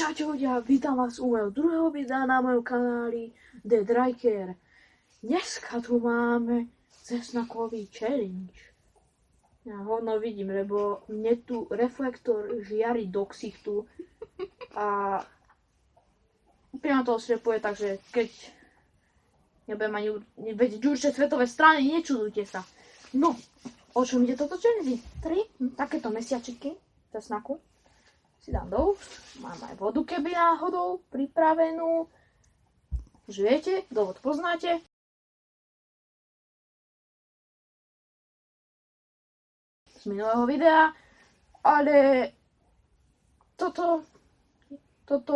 Čaute ľudia, vítam vás u mojho druhého videa na mojom kanáli The Dryker. Dneska tu máme cesnakový challenge. Ja hovno vidím, lebo mne tu reflektor žiari do ksichtu a úplne ma to oslepuje, takže keď nebudem ani vedieť určite svetové strany, nečudujte sa. No, o čom ide toto challenge? 3 takéto mesiačiky cesnaku si dám do úst, mám aj vodu keby náhodou pripravenú. Už viete, dôvod poznáte. Z minulého videa, ale toto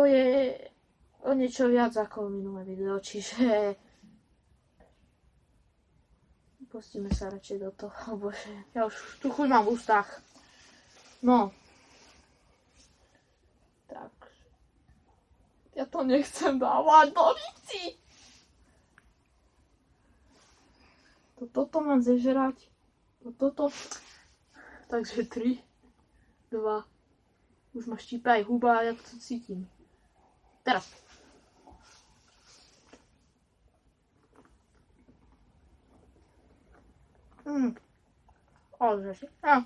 je o niečo viac ako minulé video, čiže pustíme sa radšej do toho, bože, ja už tu chuť mám v ústach. No. Tak. Ja to nechcem dávať do rici. Toto mám zežrať. Toto. Takže 3, 2. Už ma štípe aj huba, ja to cítim. Teraz. Ale že si. A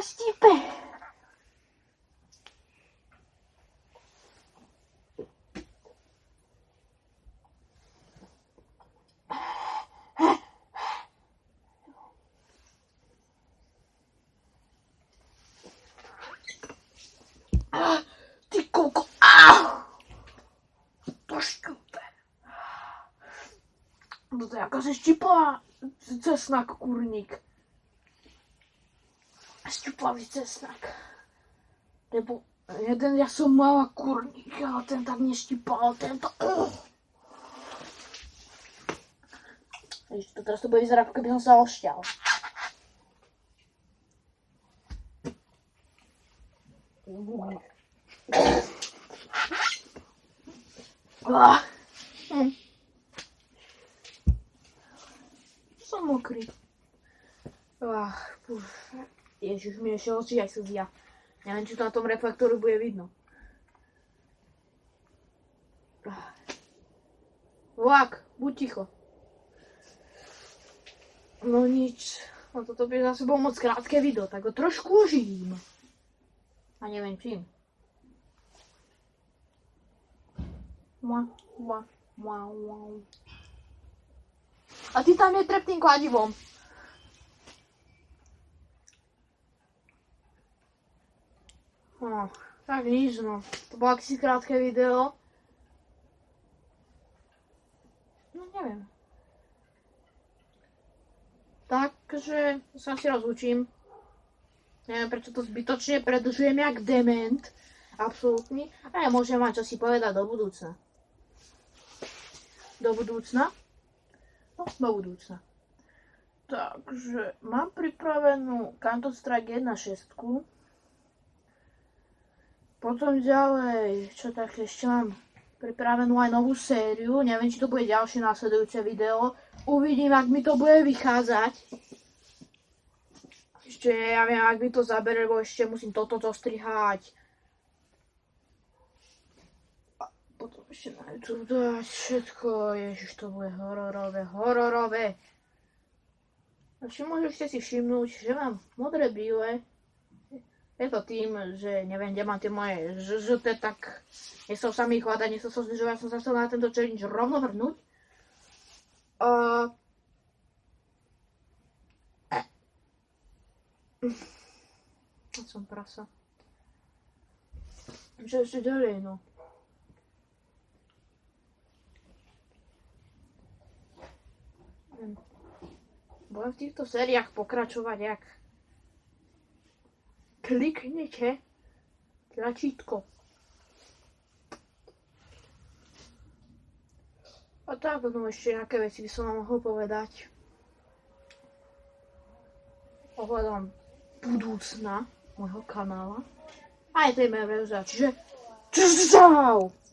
štípe. Ty koko. To štípe. Toto je akáže štípavá cesnak, kurník. Štípavý cesnak. Lebo jeden ja som mala kurník, ale ten tak neštípal, tento. Ešte, teraz to bude vyzerať, ako keby som sa ošťal. Som mokrý. Ježiš, mi ešte oči aj slzia. Neviem, či to na tom reflektoru bude vidno. Vlak, buď ticho. No nič. No toto by zase bolo moc krátke video, tak ho trošku oživím. A neviem čím. A ty tam netrep tým kladivom. No, tak nič, no. To bolo akési krátke video. No, neviem. Takže sa si rozlúčim. Neviem, prečo to zbytočne predlžujem jak dement. Absolútne. A ja môžem vám čo si povedať do budúcna. Do budúcna? No, do budúcna. Takže mám pripravenú Counter-Strike 1.6. Potom ďalej, čo tak ešte mám pripravenú aj novú sériu. Neviem, či to bude ďalšie následujúce video. Uvidím, ak mi to bude vychádzať. Ešte ja viem, ak mi to zabere, lebo ešte musím toto zostrihať. A potom ešte na YouTube dať všetko. Ježiš, to bude hororové. A môžete si všimnúť, že mám modré brýle. Je to tým, že neviem, kde mám tie moje žlté, tak nechcel sa mi hľadať, nechcel som zdržovať, som sa chcel na tento challenge rovno vrhnúť. Som prasa. Čo ešte ďalej, no? Budem v týchto sériách pokračovať, jak kliknete tlačítko. A tak, no ešte nejaké veci by som vám mohol povedať. Ohľadom budúcna môjho kanála. Aj tej moje verze. Čiže čau!